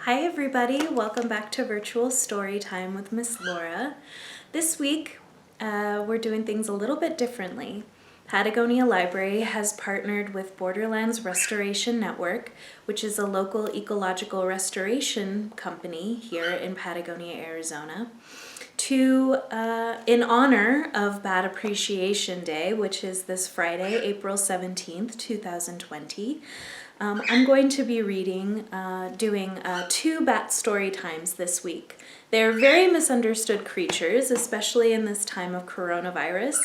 Hi everybody, welcome back to Virtual Storytime with Miss Laura. This week we're doing things a little bit differently. Patagonia Library has partnered with Borderlands Restoration Network, which is a local ecological restoration company here in Patagonia, Arizona, to in honor of Bat Appreciation Day, which is this Friday, April 17th, 2020. I'm going to be doing 2 bat story times this week. They're very misunderstood creatures, especially in this time of coronavirus,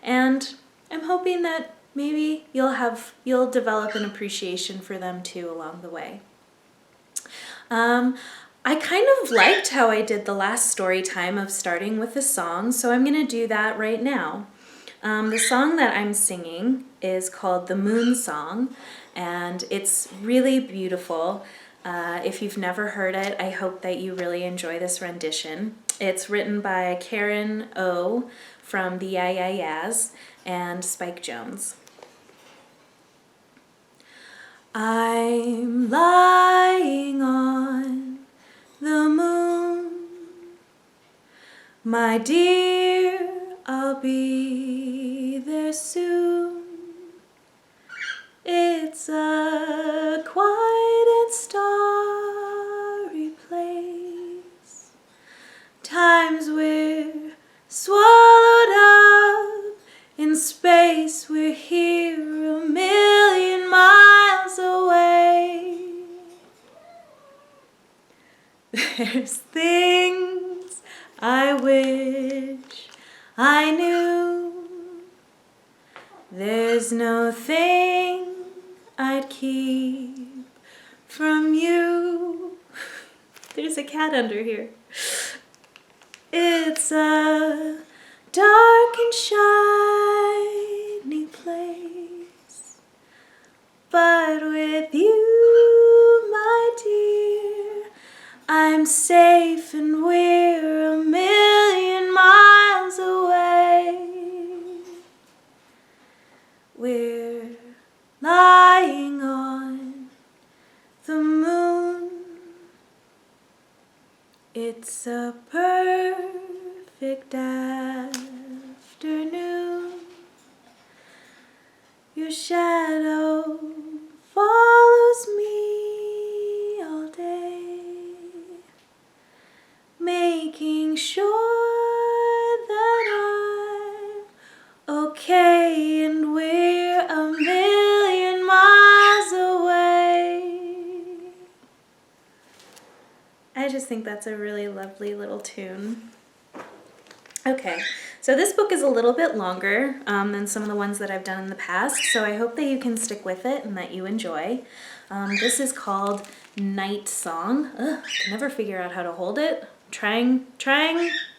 and I'm hoping that maybe you'll develop an appreciation for them too along the way. I kind of liked how I did the last story time of starting with a song, so I'm going to do that right now. The song that I'm singing is called The Moon Song, and it's really beautiful. If you've never heard it, I hope that you really enjoy this rendition. It's written by Karen O from the Yeah Yeah Yeahs and Spike Jones. I'm lying on the moon, my dear, I'll be there soon. It's a quiet and starry place. Times we're swallowed up in space. We're here 1,000,000 miles away. There's things I wish I knew. There's no thing I'd keep from you. There's a cat under here. It's a dark and shiny place, but with you, my dear, I'm safe and we're 1,000,000 miles away. We're lying on the moon. It's a perfect afternoon. Your shadow follows me all day, making sure that I'm okay and we're 1,000,000 miles away. I just think that's a really lovely little tune. Okay, so this book is a little bit longer than some of the ones that I've done in the past, so I hope that you can stick with it and that you enjoy. This is called Nightsong. I can never figure out how to hold it. Trying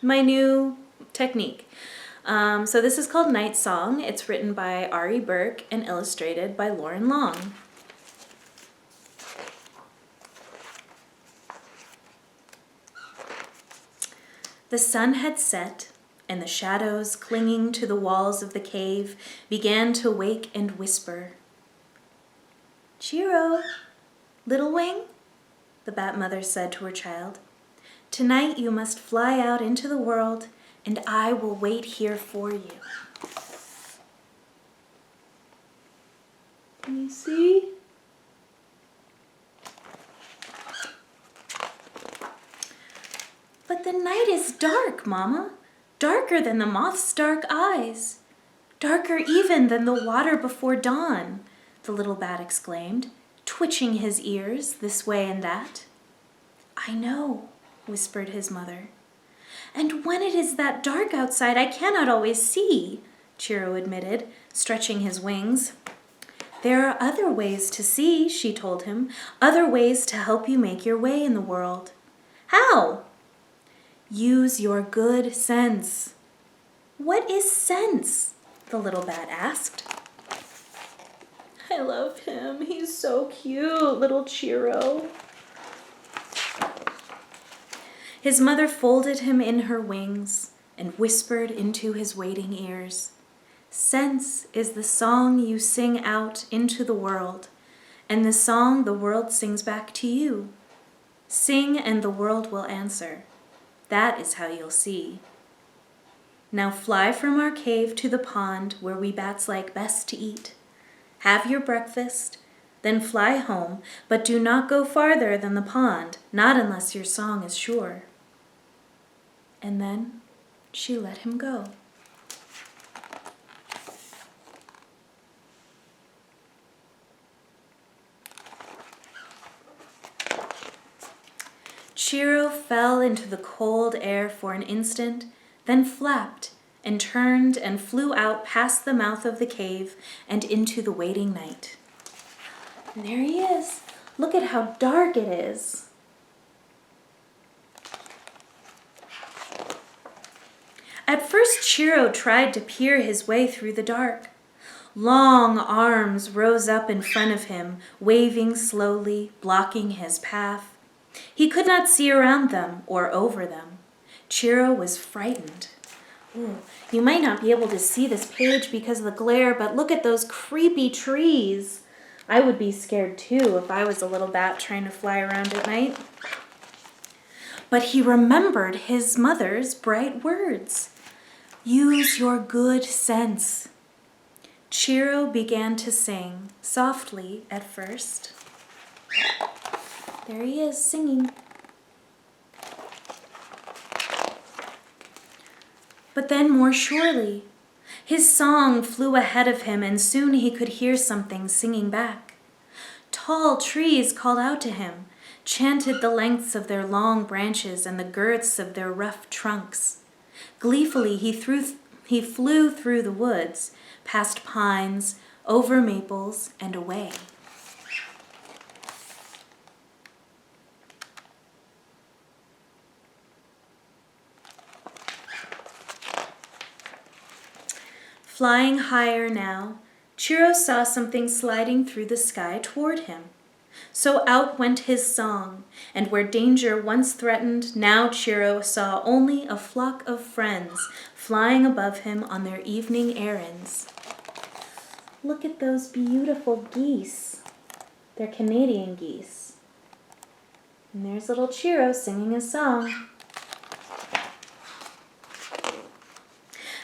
my new technique. So this is called Nightsong. It's written by Ari Berk and illustrated by Loren Long. The sun had set, and the shadows clinging to the walls of the cave began to wake and whisper. "Cheero, little wing," the bat mother said to her child. "Tonight you must fly out into the world, and I will wait here for you." Can you see? "But the night is dark, Mama. Darker than the moth's dark eyes. Darker even than the water before dawn," the little bat exclaimed, twitching his ears this way and that. "I know," whispered his mother. "And when it is that dark outside, I cannot always see," Cheero admitted, stretching his wings. "There are other ways to see," she told him, "other ways to help you make your way in the world." "How?" "Use your good sense." "What is sense?" the little bat asked. I love him. He's so cute, little Cheero. His mother folded him in her wings and whispered into his waiting ears. "Sense is the song you sing out into the world, and the song the world sings back to you. Sing and the world will answer. That is how you'll see. Now fly from our cave to the pond where we bats like best to eat. Have your breakfast, then fly home, but do not go farther than the pond, not unless your song is sure. And then she let him go. Chiro fell into the cold air for an instant, then flapped and turned and flew out past the mouth of the cave and into the waiting night. And there he is. Look at how dark it is. At first, Chiro tried to peer his way through the dark. Long arms rose up in front of him, waving slowly, blocking his path. He could not see around them or over them. Chiro was frightened. Ooh, you might not be able to see this page because of the glare, but look at those creepy trees. I would be scared too if I was a little bat trying to fly around at night. But he remembered his mother's bright words. Use your good sense. Chiro began to sing, softly at first. There he is, singing. But then more surely. His song flew ahead of him, and soon he could hear something singing back. Tall trees called out to him, chanted the lengths of their long branches and the girths of their rough trunks. Gleefully he flew through the woods, past pines, over maples, and away. Flying higher now, Chiro saw something sliding through the sky toward him. So out went his song, and where danger once threatened, now Chiro saw only a flock of friends flying above him on their evening errands. Look at those beautiful geese. They're Canadian geese. And there's little Chiro singing a song.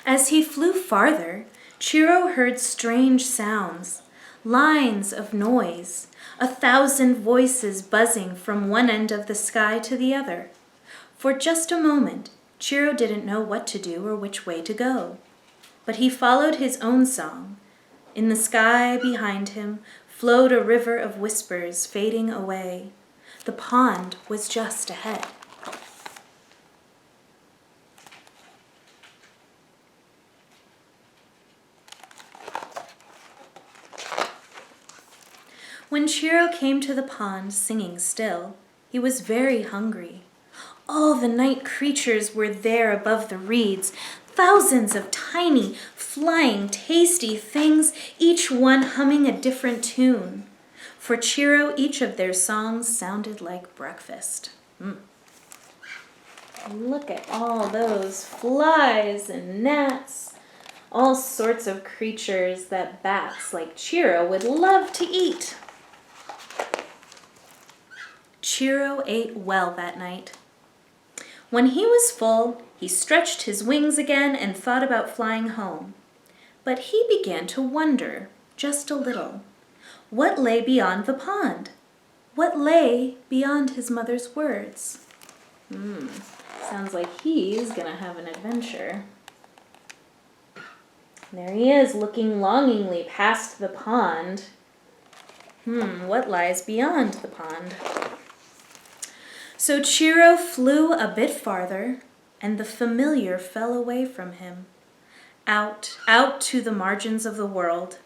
As he flew farther, Chiro heard strange sounds, lines of noise, 1,000 voices buzzing from one end of the sky to the other. For just a moment, Chiro didn't know what to do or which way to go. But he followed his own song. In the sky behind him flowed a river of whispers fading away. The pond was just ahead. When Chiro came to the pond singing still, he was very hungry. All the night creatures were there above the reeds, thousands of tiny, flying, tasty things, each one humming a different tune. For Chiro, each of their songs sounded like breakfast. Look at all those flies and gnats, all sorts of creatures that bats like Chiro would love to eat. Chiro ate well that night. When he was full, he stretched his wings again and thought about flying home. But he began to wonder, just a little, what lay beyond the pond? What lay beyond his mother's words? Sounds like he's gonna have an adventure. There he is, looking longingly past the pond. What lies beyond the pond? So Chiro flew a bit farther, and the familiar fell away from him, out to the margins of the world.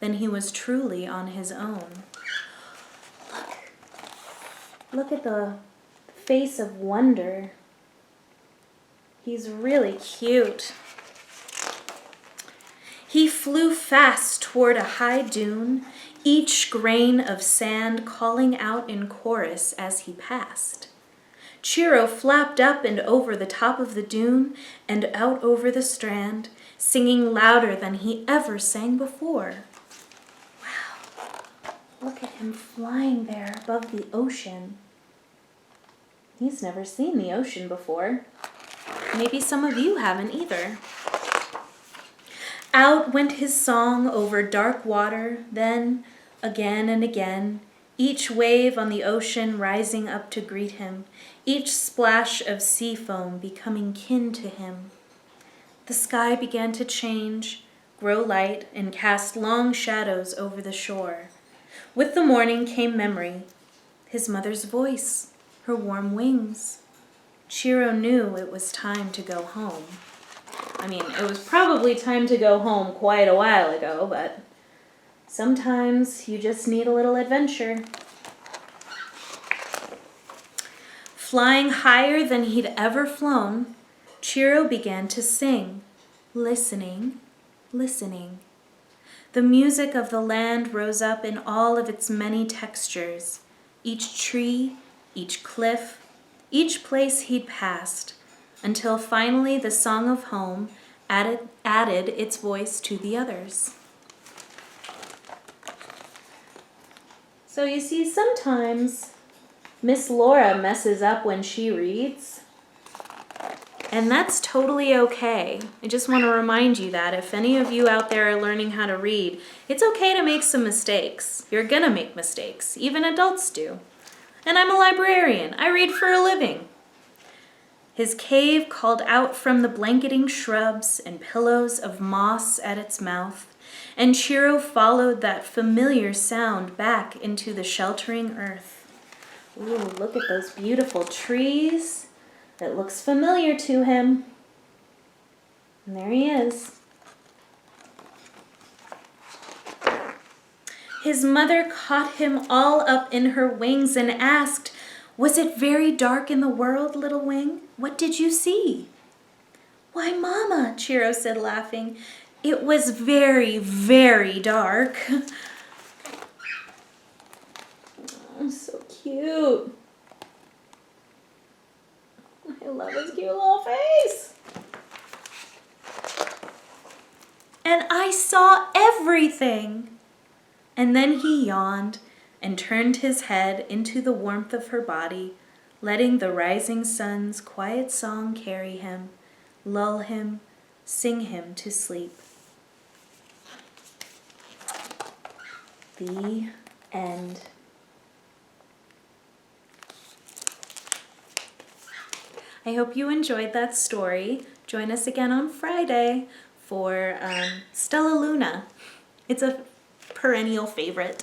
Then he was truly on his own. Look at the face of wonder. He's really cute. He flew fast toward a high dune, each grain of sand calling out in chorus as he passed. Chiro flapped up and over the top of the dune and out over the strand, singing louder than he ever sang before. Wow, look at him flying there above the ocean. He's never seen the ocean before. Maybe some of you haven't either. Out went his song over dark water, then, again and again, each wave on the ocean rising up to greet him, each splash of sea foam becoming kin to him. The sky began to change, grow light, and cast long shadows over the shore. With the morning came memory, his mother's voice, her warm wings. Chiro knew it was time to go home. I mean, it was probably time to go home quite a while ago, but sometimes you just need a little adventure. Flying higher than he'd ever flown, Chiro began to sing, listening, listening. The music of the land rose up in all of its many textures. Each tree, each cliff, each place he'd passed, until finally the song of home added its voice to the others. So you see, sometimes Miss Laura messes up when she reads, and that's totally okay. I just want to remind you that if any of you out there are learning how to read, it's okay to make some mistakes. You're gonna make mistakes. Even adults do. And I'm a librarian. I read for a living. His cave called out from the blanketing shrubs and pillows of moss at its mouth, and Chiro followed that familiar sound back into the sheltering earth. Ooh, look at those beautiful trees. It looks familiar to him. And there he is. His mother caught him all up in her wings and asked, "Was it very dark in the world, little wing? What did you see?" "Why, Mama," Chiro said, laughing, "it was very, very dark." Oh, so cute. I love his cute little face. "And I saw everything." And then he yawned and turned his head into the warmth of her body, letting the rising sun's quiet song carry him, lull him, sing him to sleep. The end. I hope you enjoyed that story. Join us again on Friday for Stella Luna. It's a perennial favorite.